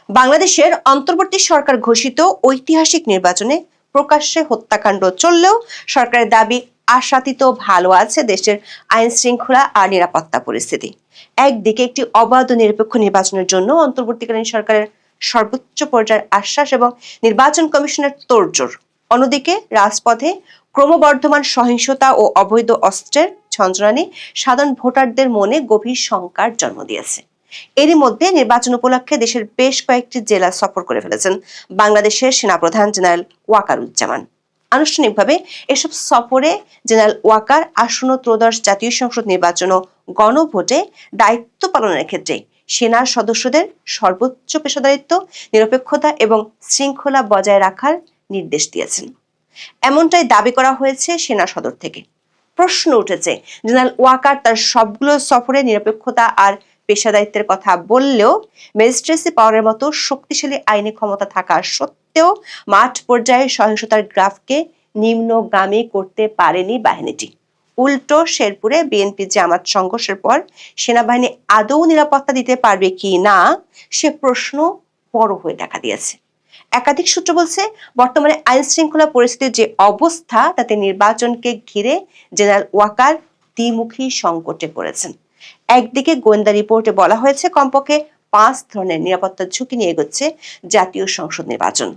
বাংলাদেশের অন্তর্বর্তী সরকার ঘোষিত ঐতিহাসিক নির্বাচনে প্রকাশ্যে হত্যাকাণ্ড চললেও সরকারের দাবি আশাতীত ভালো আছে দেশের আইন শৃঙ্খলা আর নিরাপত্তা পরিস্থিতি। একদিকে একটি অবাধ ও নিরপেক্ষ নির্বাচনের জন্য অন্তর্বর্তীকালীন সরকারের সর্বোচ্চ পর্যায়ের আশ্বাস এবং নির্বাচন কমিশনের তোড়জোড়, অন্যদিকে রাজপথে ক্রমবর্ধমান সহিংসতা ও অবৈধ অস্ত্রের ঝঞ্ঝনানি সাধারণ ভোটারদের মনে গভীর শঙ্কার জন্ম দিয়েছে। এরই মধ্যে নির্বাচন উপলক্ষে দেশের বেশ কয়েকটি জেলা সফর করে ফেলেছেন বাংলাদেশের সেনাপ্রধান জেনারেল ওয়াকারুজ্জামান। আনুষ্ঠানিকভাবে এসব সফরে জেনারেল ওয়াকার আসন্ন ত্রয়োদশ জাতীয় সংসদ নির্বাচন ও গণভোটে দায়িত্ব পালনের ক্ষেত্রে সেনার সদস্যদের সর্বোচ্চ পেশাদারিত্ব, নিরপেক্ষতা এবং শৃঙ্খলা বজায় রাখার নির্দেশ দিয়েছেন। এমনটাই দাবি করা হয়েছে সেনা সদর থেকে। প্রশ্ন উঠেছে, জেনারেল ওয়াকার তার সবগুলো সফরে নিরপেক্ষতা আর পেশাদারিত্বের কথা বললেও ম্যাজিস্ট্রেসি পাওয়ারের মতো শক্তিশালী আইনি ক্ষমতা থাকা সত্ত্বেও মাঠ পর্যায়ে সহিংসতার গ্রাফকে নিম্নগামী করতে পারেনি বাহিনীটি। উল্টো শেরপুরে বিএনপি জামাত সংঘর্ষের পর সেনাবাহিনী আদৌ নিরাপত্তা দিতে পারবে কি না সে প্রশ্ন বড় হয়ে দেখা দিয়েছে। একাধিক সূত্র বলছে, বর্তমানে আইন শৃঙ্খলা পরিস্থিতির যে অবস্থা তাতে নির্বাচনকে ঘিরে জেনারেল ওয়াকার দ্বিমুখী সংকটে পড়েছেন। একদিকে গোয়েন্দা রিপোর্টে বলা হয়েছে কমপক্ষে 5 ধরনের নিরাপত্তা ঝুঁকি নিয়ে এগোচ্ছে জাতীয় সংসদ নির্বাচন।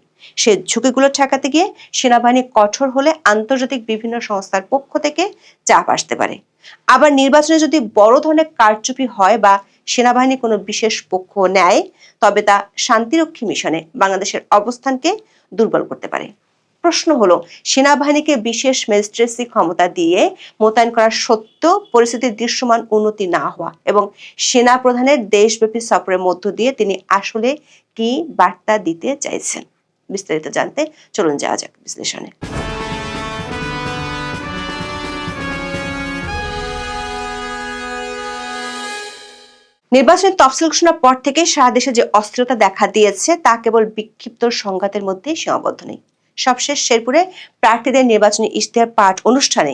সে ঝুঁকিগুলো ঠেকাতে গিয়ে সেনাবাহিনী কঠোর হলে আন্তর্জাতিক বিভিন্ন সংস্থার পক্ষ থেকে চাপ আসতে পারে। আবার নির্বাচনে যদি বড় ধরনের কারচুপি হয় বা সেনাবাহিনী কোনো বিশেষ পক্ষ নেয় তবে তা শান্তিরক্ষী মিশনে বাংলাদেশের অবস্থানকে দুর্বল করতে পারে। প্রশ্ন হলো, সেনাবাহিনীকে বিশেষ ম্যাজিস্ট্রেসি ক্ষমতা দিয়ে মোতায়েন করা সত্ত্বেও পরিস্থিতির দৃশ্যমান উন্নতি না হওয়া এবং সেনা প্রধানের দেশব্যাপী সফরের মধ্য দিয়ে তিনি আসলে কি বার্তা দিতে চাইছেন, বিস্তারিত জানতে চলুন যাওয়া যাক বিশ্লেষণে। নির্বাচনের তফসিল ঘোষণার পর থেকে সারা দেশে যে অস্থিরতা দেখা দিয়েছে তা কেবল বিক্ষিপ্ত সংঘাতের মধ্যেই সীমাবদ্ধ নেই। সবশেষ শেরপুরে প্রার্থীদের নির্বাচনী ইশতেহার পাঠ অনুষ্ঠানে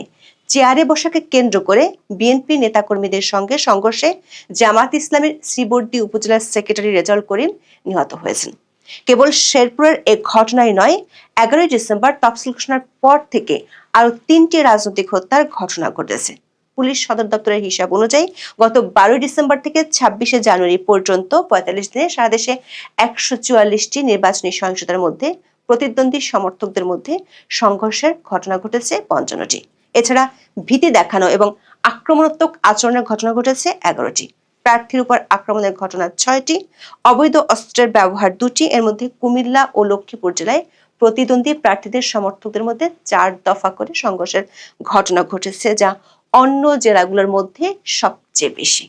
চেয়ারে বসাকে কেন্দ্র করে বিএনপি নেতাকর্মীদের সঙ্গে সংঘর্ষে জামাত ইসলামের শ্রীবর্দী উপজেলার সেক্রেটারি রেজাউল করিম নিহত হয়েছেন। কেবল শেরপুরের এক ঘটনাই নয়, 11 ডিসেম্বর তফসিল ঘোষণার পর থেকে আরো 3টি রাজনৈতিক হত্যার ঘটনা ঘটেছে। পুলিশ সদর দপ্তরের হিসাব অনুযায়ী গত 12 ডিসেম্বর থেকে 26 জানুয়ারি পর্যন্ত 45 দিনে সারা দেশে 144টি নির্বাচনী সহিংসতার মধ্যে প্রতিদ্বন্দ্বী সমর্থকদের মধ্যে সংঘর্ষের ঘটনা ঘটেছে 55টি। এছাড়া ভীতি দেখানো এবং আক্রমণাত্মক আচরণের ঘটনা ঘটেছে 11টি। প্রার্থীর উপর আক্রমণের ঘটনা 6টি, অবৈধ অস্ত্রের ব্যবহার 2টি। এর মধ্যে কুমিল্লা ও লক্ষ্মীপুর জেলায় প্রতিদ্বন্দ্বী প্রার্থীদের সমর্থকদের মধ্যে 4 দফা করে সংঘর্ষের ঘটনা ঘটেছে, যা অন্য জেলাগুলোর মধ্যে সবচেয়ে বেশি।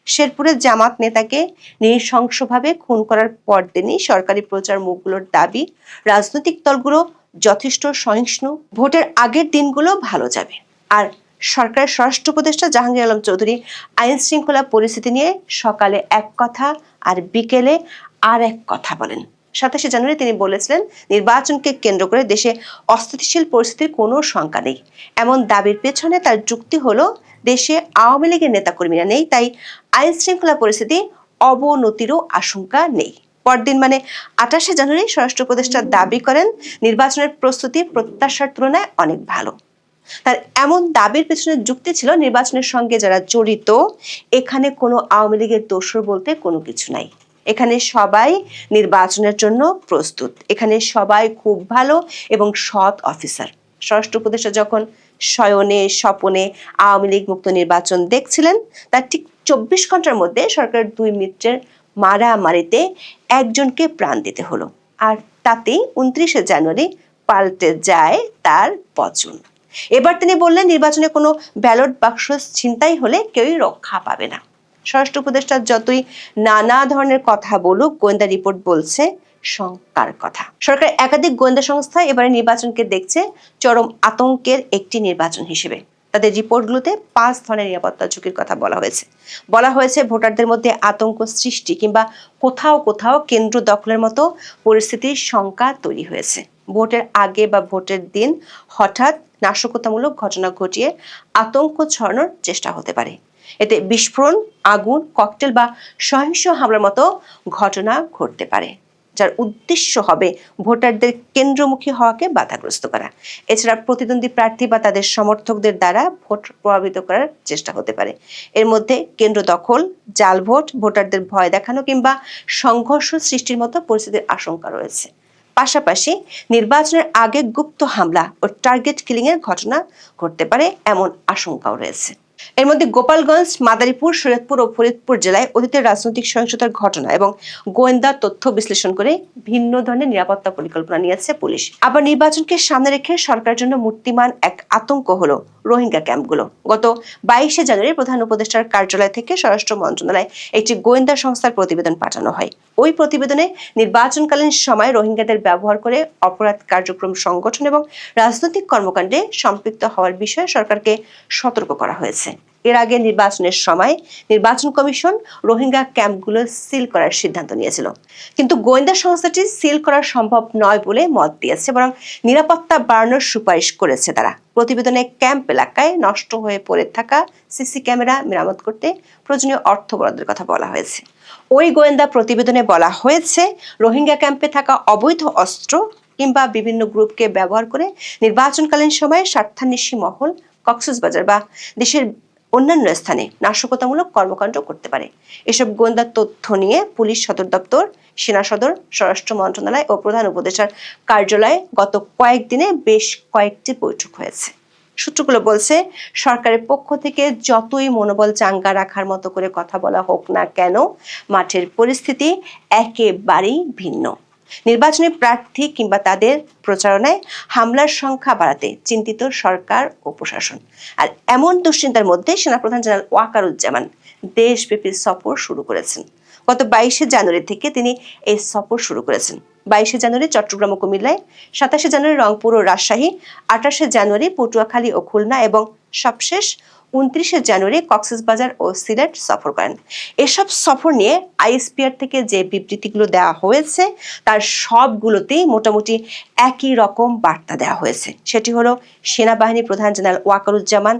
শেরপুরের জামাত নেতাকে নৃশংসভাবে খুন করার পরদিনই সরকারি প্রচার মুখগুলোর দাবি রাজনৈতিক দলগুলো যথেষ্ট সহিষ্ণু, ভোটের আগের দিনগুলো ভালো যাবে। আর সরকারের স্বরাষ্ট্র উপদেষ্টা জাহাঙ্গীর আলম চৌধুরী আইন শৃঙ্খলা পরিস্থিতি নিয়ে সকালে এক কথা আর বিকেলে আর এক কথা বলেন। 27 জানুয়ারি তিনি বলেছিলেন, নির্বাচনকে কেন্দ্র করে দেশে অস্থিতিশীল পরিস্থিতির কোনো শঙ্কা নেই। এমন দাবির পেছনে তার যুক্তি হলো, দেশে আওয়ামী লীগের নেতাকর্মীরা নেই, তাই আইন শৃঙ্খলা পরিস্থিতি অবনতিরও আশঙ্কা নেই। পরদিন মানে 28 জানুয়ারি স্বরাষ্ট্র উপদেষ্টা দাবি করেন, নির্বাচনের প্রস্তুতি প্রত্যাশার তুলনায় অনেক ভালো। তার এমন দাবির পেছনে যুক্তি ছিল, নির্বাচনের সঙ্গে যারা জড়িত এখানে কোনো আওয়ামী লীগের দোষর বলতে কোনো কিছু নাই। এখানে সবাই নির্বাচনের জন্য প্রস্তুত, এখানে সবাই খুব ভালো এবং সৎ অফিসার। স্বরাষ্ট্র উপদেষ্টা যখন শয়নে স্বপনে আওয়ামী লীগ মুক্ত নির্বাচন দেখছিলেন, তার ঠিক 24 ঘন্টার মধ্যে সরকারের 2 মিত্রের মারামারিতে একজনকে প্রাণ দিতে হলো। আর তাতেই 29 জানুয়ারি পাল্টে যায় তার পচন। এবার তিনি বললেন, নির্বাচনে কোনো ব্যালট বাক্স ছিনতাই হলে কেউই রক্ষা পাবে না। স্বরাষ্ট্র উপদেষ্টা যতই নানা ধরনের কথা বলুক, গোয়েন্দা রিপোর্ট বলছে শঙ্কার কথা। সরকার একাধিক গোয়েন্দা সংস্থা এবারে নির্বাচনকে দেখছে চরম আতঙ্কের একটি নির্বাচন হিসেবে। তাদের রিপোর্টগুলোতে 5 ধরনের নিরাপত্তা ঝুঁকির কথা বলা হয়েছে ভোটারদের মধ্যে আতঙ্ক সৃষ্টি কিংবা কোথাও কোথাও কেন্দ্র দখলের মতো পরিস্থিতির শঙ্কা তৈরি হয়েছে। ভোটের আগে বা ভোটের দিন হঠাৎ নাশকতামূলক ঘটনা ঘটিয়ে আতঙ্ক ছড়ানোর চেষ্টা হতে পারে। এতে বিস্ফোরণ, আগুন, ককটেল বা সহিংস হামলার মতো ঘটনা ঘটতে পারে। যার উদ্দেশ্য হবে ভোটারদের কেন্দ্রমুখী হওয়াকে বাধাগ্রস্ত করা। এছাড়া প্রতিদ্বন্দ্বী প্রার্থী বা তাদের সমর্থকদের দ্বারা ভোট প্রভাবিত করার চেষ্টা হতে পারে। এর মধ্যে কেন্দ্র দখল, জাল ভোট, ভোটারদের ভয় দেখানো কিংবা সংঘর্ষ সৃষ্টির মতো পরিস্থিতির আশঙ্কা রয়েছে। পাশাপাশি নির্বাচনের আগে গুপ্ত হামলা ও টার্গেট কিলিং এর ঘটনা ঘটতে পারে এমন আশঙ্কাও রয়েছে। এর মধ্যে গোপালগঞ্জ, মাদারীপুর, শরীয়তপুর ও ফরিদপুর জেলায় অতীতের রাজনৈতিক সহিংসতার ঘটনা এবং গোয়েন্দা তথ্য বিশ্লেষণ করে ভিন্ন ধরনের নিরাপত্তা পরিকল্পনা নিয়েছে পুলিশ। আবার নির্বাচনকে সামনে রেখে সরকারের জন্য মূর্তিমান এক আতঙ্ক হলো রোহিঙ্গা ক্যাম্পগুলো। গত 22শে জানুয়ারি প্রধান উপদেষ্টার কার্যালয় থেকে স্বরাষ্ট্র মন্ত্রণালয়ে একটি গোয়েন্দা সংস্থার প্রতিবেদন পাঠানো হয়। ওই প্রতিবেদনে নির্বাচনকালীন সময় রোহিঙ্গাদের ব্যবহার করে অপরাধ কার্যক্রম সংগঠন এবং রাজনৈতিক কর্মকাণ্ডে সম্পৃক্ত হওয়ার বিষয়ে সরকারকে সতর্ক করা হয়েছে। এর আগে নির্বাচনের সময় নির্বাচন কমিশন রোহিঙ্গা ক্যাম্পগুলো সিল করার সিদ্ধান্ত নিয়েছিল, কিন্তু গোয়েন্দা সংস্থাটি সিল করা সম্ভব নয় বলে মত দিয়েছে, বরং নিরাপত্তা বাড়ানোর সুপারিশ করেছে তারা। প্রতিবেদনে ক্যাম্প এলাকায় নষ্ট হয়ে পড়ে থাকা সিসি ক্যামেরা মেরামত করতে প্রয়োজনীয় অর্থ বরাদ্দের কথা বলা হয়েছে। ওই গোয়েন্দা প্রতিবেদনে বলা হয়েছে, রোহিঙ্গা ক্যাম্পে থাকা অবৈধ অস্ত্র কিংবা বিভিন্ন গ্রুপকে ব্যবহার করে নির্বাচনকালীন সময়ে স্বার্থান্বেষী মহল কক্সবাজার বা দেশের অন্যান্য স্থানে নাশকতামূলক কর্মকাণ্ড করতে পারে। এসব গোয়েন্দা তথ্য নিয়ে পুলিশ সদর দপ্তর, সেনা সদর, স্বরাষ্ট্র মন্ত্রণালয় ও প্রধান উপদেষ্টার কার্যালয়ে গত কয়েকদিনে বেশ কয়েকটি বৈঠক হয়েছে। সূত্রগুলো বলছে, সরকারের পক্ষ থেকে যতই মনোবল চাঙ্গা রাখার মতো করে কথা বলা হোক না কেন, মাঠের পরিস্থিতি একেবারেই ভিন্ন। নির্বাচনী প্রার্থী কিংবা তাদের প্রচারণায় হামলার সংখ্যা বাড়াতে চিন্তিত সরকার ও প্রশাসন। আর এমন দুশ্চিন্তার মধ্যে সেনাপ্রধান জেনারেল ওয়াকারুজ্জামান দেশব্যাপী সফর শুরু করেছেন। গত 22শে জানুয়ারি থেকে তিনি এই সফর শুরু করেছেন। 22শে জানুয়ারি চট্টগ্রাম ও কুমিল্লায়, 27শে জানুয়ারি রংপুর ও রাজশাহী, 28শে জানুয়ারি পটুয়াখালী ও খুলনা এবং সবশেষ 29শে জানুয়ারি কক্সবাজার ও সিলেট সফর করেন। এসব সফর নিয়ে আইএসপিআর থেকে যে বিবৃতিগুলো দেওয়া হয়েছে তার সবগুলোতেই মোটামুটি একই রকম বার্তা দেওয়া হয়েছে। সেটি হলো, সেনাবাহিনী প্রধান জেনারেল ওয়াকারুজ্জামান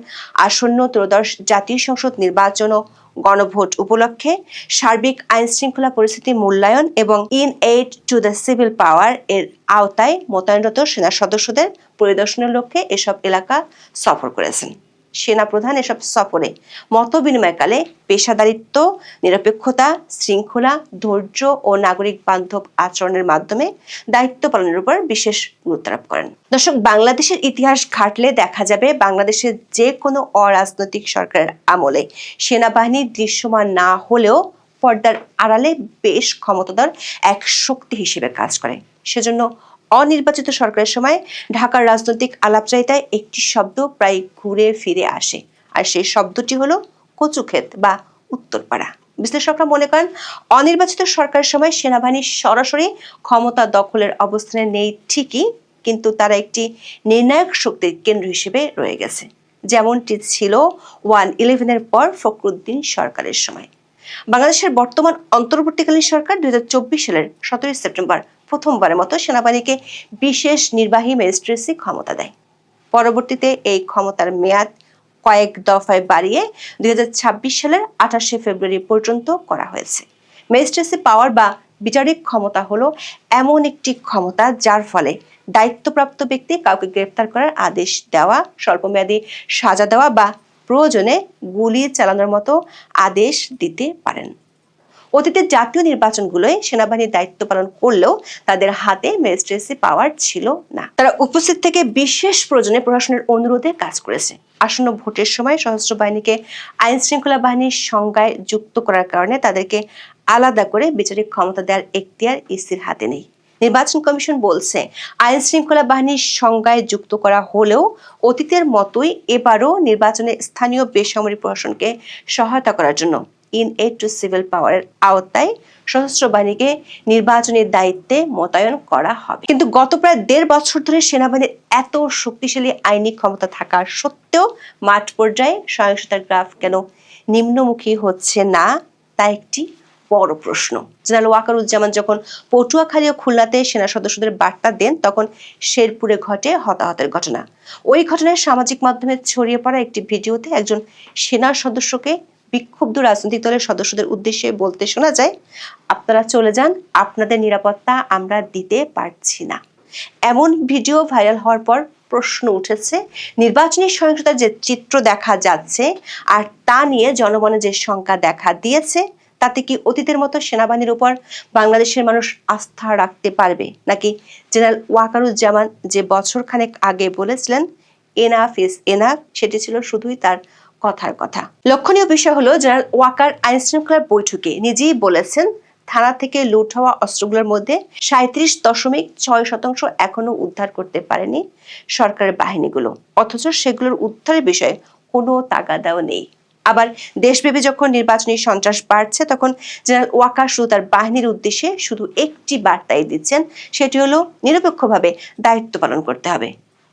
আসন্ন ত্রয়োদশ জাতীয় সংসদ নির্বাচন ও গণভোট উপলক্ষে সার্বিক আইন শৃঙ্খলা পরিস্থিতি মূল্যায়ন এবং in aid to the civil পাওয়ার এর আওতায় মোতায়েনরত সেনা সদস্যদের পরিদর্শনের লক্ষ্যে এসব এলাকা সফর করেছেন। সেনাপ্রধান এসব সফরে মত বিনিময়কালে পেশাদারিত্ব, নিরপেক্ষতা, শৃঙ্খলা, ধৈর্য ও নাগরিক বান্ধব আচরণের মাধ্যমে দায়িত্ব পালনের উপর বিশেষ গুরুত্ব আরোপ করেন। দর্শক, বাংলাদেশের ইতিহাস ঘাটলে দেখা যাবে বাংলাদেশের যে কোনো অরাজনৈতিক সরকারের আমলে সেনাবাহিনী দৃশ্যমান না হলেও পর্দার আড়ালে বেশ ক্ষমতাধর এক শক্তি হিসেবে কাজ করে। সেজন্য অনির্বাচিত সরকারের সময় ঢাকার রাজনৈতিক আলাপচারিতায় একটি শব্দ প্রায় ঘুরে ফিরে আসে, আর সেই শব্দটি হলো কচুক্ষেত বা উত্তরপাড়া। বিশ্লেষকরা মনে করেন, অনির্বাচিত সরকারের সময় সেনাবাহিনী সরাসরি ক্ষমতা দখলের অবস্থানে নেই ঠিকই, কিন্তু তারা একটি নির্ণায়ক শক্তির কেন্দ্র হিসেবে রয়ে গেছে, যেমনটি ছিল 1/11-এর পর ফখরুদ্দিন সরকারের সময়। বাংলাদেশের বর্তমান অন্তর্বর্তীকালীন সরকার 2024 সালের 17 সেপ্টেম্বর প্রথমবারের মতো সেনাবাহিনীকে বিশেষ নির্বাহী ম্যাজিস্ট্রেসি ক্ষমতা দেয়। পরবর্তীতে এই ক্ষমতার মেয়াদ কয়েক দফায় বাড়িয়ে 2026 সালের 28শে ফেব্রুয়ারি পর্যন্ত করা হয়েছে। ম্যাজিস্ট্রেসি পাওয়ার বা বিচারিক ক্ষমতা হলো এমন একটি ক্ষমতা যার ফলে দায়িত্বপ্রাপ্ত ব্যক্তি কাউকে গ্রেফতার করার আদেশ দেওয়া, স্বল্পমেয়াদী সাজা দেওয়া বা প্রয়োজনে গুলি চালানোর মতো আদেশ দিতে পারেন। অতীতের জাতীয় নির্বাচনগুলোয় সেনাবাহিনীর দায়িত্ব পালন করলেও তাদের হাতে ম্যাজিস্ট্রেসি পাওয়ার ছিল না। তারা উপস্থিত থেকে বিশেষ প্রয়োজনে প্রশাসনের অনুরোধে কাজ করেছে। আসন্ন ভোটের সময় সশস্ত্র বাহিনীকে আইন শৃঙ্খলা বাহিনীর সংজ্ঞায় যুক্ত করার কারণে তাদেরকে আলাদা করে বিচারিক ক্ষমতা দেওয়ার এখতিয়ার ইসির হাতে নেই। নির্বাচন কমিশন বলছে, আইন শৃঙ্খলা বাহিনীর সংজ্ঞায় যুক্ত করা হলেও অতীতের মতোই এবারও নির্বাচনে স্থানীয় বেসামরিক প্রশাসনকে সহায়তা করার জন্য ইন এইড টু সিভিল পাওয়ারের আওতায় সশস্ত্র বাহিনীকে নির্বাচনের দায়িত্বে মোতায়েন করা হবে। কিন্তু গত প্রায় 1.5 বছর ধরে সেনাবাহিনীর এত শক্তিশালী আইনি ক্ষমতা থাকা সত্ত্বেও মাঠ পর্যায়ে সহিংসতার গ্রাফ কেন নিম্নমুখী হচ্ছে না, তা একটি বড় প্রশ্ন। জেনারেল ওয়াকারুজ্জামান যখন পটুয়াখালী ও খুলনাতে সেনা সদস্যদের বার্তা দেন, তখন শেরপুরে ঘটে হতাহতের ঘটনা। ওই ঘটনায় সামাজিক মাধ্যমে ছড়িয়ে পড়া একটি ভিডিওতে একজন সেনা সদস্যকে বিক্ষুব্ধ রাজনৈতিক দলের সদস্যদের উদ্দেশ্যে বলতে শোনা যায়, আপনারা চলে যান, আপনাদের নিরাপত্তা আমরা দিতে পারছি না। এমন ভিডিও ভাইরাল হওয়ার পর প্রশ্ন উঠেছে, নির্বাচনী সহিংসতার যে চিত্র দেখা যাচ্ছে আর তা নিয়ে জনমনে যে শঙ্কা দেখা দিয়েছে, তাতে কি অতীতের মতো সেনাবাহিনীর উপর বাংলাদেশের মানুষ আস্থা রাখতে পারবে, নাকি জেনারেল ওয়াকারুজ্জামান যে বছর খানেক আগে বলেছিলেন এনাফ ইজ এনাফ, সেটি ছিল শুধুই তার কথার কথা। লক্ষণীয় বিষয় হলো, জেনারেল ওয়াকার আইন শৃঙ্খলার বৈঠকে নিজেই বলেছেন থানা থেকে লুট হওয়া অস্ত্রগুলোর মধ্যে 37.6% এখনো উদ্ধার করতে পারেনি সরকারের বাহিনীগুলো, অথচ সেগুলোর উদ্ধারের বিষয়ে কোনো তাগাদাও নেই। আবার দেশব্যাপী যখন নির্বাচনী সন্ত্রাস বাড়ছে, তখন জেনারেল ওয়াকার শুধু তার বাহিনীর উদ্দেশ্যে শুধু একটি বার্তাই দিচ্ছেন, সেটি হলো নিরপেক্ষভাবে দায়িত্ব পালন করতে হবে।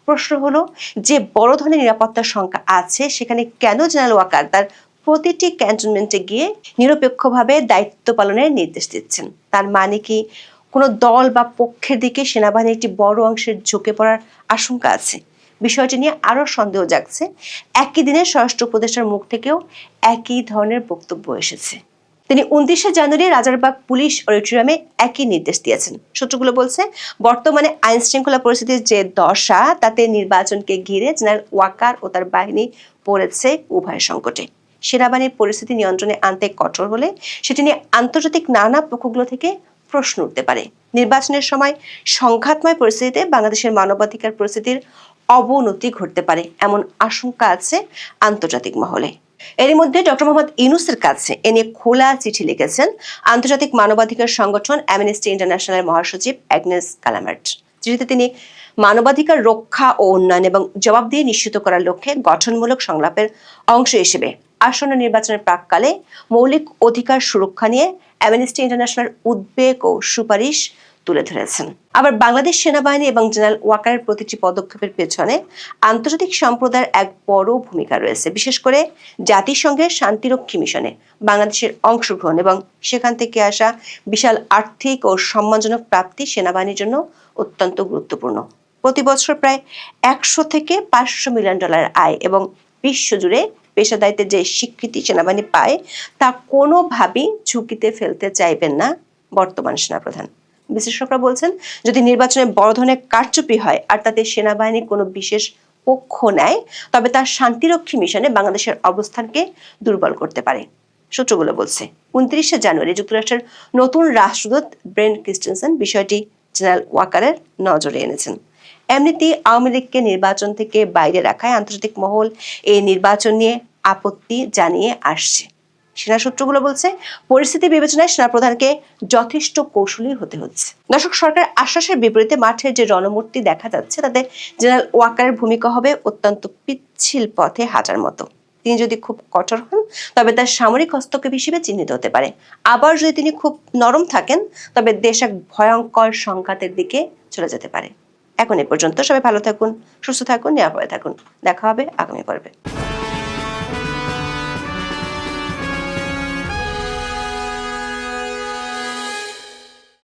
প্রশ্ন হলো, যে বড় ধরনের নিরাপত্তার সংখ্যা আছে, সেখানে কেন জেনারেল ওয়াকার তার প্রতিটি ক্যান্টনমেন্টে গিয়ে নিরপেক্ষভাবে দায়িত্ব পালনের নির্দেশ দিচ্ছেন? তার মানে কি কোনো দল বা পক্ষের দিকে সেনাবাহিনীর একটি বড় অংশের ঝুঁকে পড়ার আশঙ্কা আছে? বিষয়টি নিয়ে আরো সন্দেহ জাগছে। একই দিনে স্বরাষ্ট্র উপদেষ্টার মুখ থেকেও একই ধরনের বক্তব্য এসেছে। তিনি 29শে জানুয়ারি রাজারবাগ পুলিশ অডিটোরিয়ামে একই নির্দেশ দিয়েছেন। সূত্রগুলো বলছে, বর্তমানে আইন শৃঙ্খলা পরিস্থিতির যে দশা, তাতে নির্বাচনকে ঘিরে জেনারেল ওয়াকার ও তার বাহিনী পড়েছে উভয় সংকটে। সেনাবাহিনীর পরিস্থিতি নিয়ন্ত্রণে আনতে কঠোর হলে সেটি নিয়ে আন্তর্জাতিক নানা পক্ষগুলো থেকে প্রশ্ন উঠতে পারে। নির্বাচনের সময় সংঘাতময় পরিস্থিতিতে বাংলাদেশের মানবাধিকার পরিস্থিতির অবনতি ঘটতে পারে, এমন আশঙ্কা আছে আন্তর্জাতিক মহলে। এরই মধ্যে ডক্টর মোহাম্মদ ইউনূসের কাছে এ নিয়ে খোলা চিঠি লিখেছেন আন্তর্জাতিক মানবাধিকার সংগঠন অ্যামনেস্টি ইন্টারন্যাশনালের মহাসচিব অ্যাগনেস কালামার্ট। চিঠিতে তিনি মানবাধিকার রক্ষা ও উন্নয়ন এবং জবাবদিহি নিশ্চিত করার লক্ষ্যে গঠনমূলক সংলাপের অংশ হিসেবে আসন্ন নির্বাচনের প্রাক্কালে মৌলিক অধিকার সুরক্ষা নিয়ে অ্যামনেস্টি ইন্টারন্যাশনাল উদ্বেগ ও সুপারিশ তুলে ধরেছেন। আবার বাংলাদেশ সেনাবাহিনী এবং জেনারেল ওয়াকারের প্রতিটি পদক্ষেপের পেছনে আন্তর্জাতিক সম্প্রদায়ের এক বড় ভূমিকা রয়েছে। বিশেষ করে জাতিসংঘের শান্তিরক্ষী মিশনে বাংলাদেশের অংশগ্রহণ এবং সেখান থেকে আসা বিশাল আর্থিক ও সম্মানজনক প্রাপ্তি সেনাবাহিনীর জন্য অত্যন্ত গুরুত্বপূর্ণ। প্রতি বছর প্রায় 100 থেকে 500 মিলিয়ন ডলার আয় এবং বিশ্বজুড়ে পেশাদারিত্বের যে স্বীকৃতি সেনাবাহিনী পায়, তা কোনোভাবেই ঝুঁকিতে ফেলতে চাইবেন না বর্তমান সেনাপ্রধান। বিশ্লেষকরা বলছেন, যদি নির্বাচনে বড় ধরনের কারচুপি হয় আর তাতে সেনাবাহিনী কোনো বিশেষ পক্ষ নেয়, তবে তার শান্তিরক্ষী মিশনে বাংলাদেশের অবস্থানকে দুর্বল করতে পারে। সূত্রগুলো বলছে, 29শে জানুয়ারি যুক্তরাষ্ট্রের নতুন রাষ্ট্রদূত ব্রেন্ট ক্রিস্টেনসেন বিষয়টি জেনারেল ওয়াকারের নজরে এনেছেন। এমনিতেই আওয়ামী লীগকে নির্বাচন থেকে বাইরে রাখায় আন্তর্জাতিক মহল এই নির্বাচন নিয়ে আপত্তি জানিয়ে আসছে। সেনা সূত্রগুলো বলছে, পরিস্থিতি বিবেচনায় সেনাপ্রধানকে যথেষ্ট কৌশলী হতে হচ্ছে। দর্শক, সরকার আশ্বাসের বিপরীতে মাঠের যে রণমূর্তি দেখা যাচ্ছে, তাতে জেনারেল ওয়াকারের ভূমিকা হবে অত্যন্ত পিচ্ছিল পথে হাঁটার মতো। তিনি যদি খুব কঠোর হন, তবে তার সামরিক হস্তক্ষেপ হিসেবে চিহ্নিত হতে পারে। আবার যদি তিনি খুব নরম থাকেন, তবে দেশ এক ভয়ঙ্কর সংঘাতের দিকে চলে যেতে পারে। এখন এ পর্যন্ত। সবাই ভালো থাকুন, সুস্থ থাকুন, নিরাপদে থাকুন। দেখা হবে আগামী পর্বে।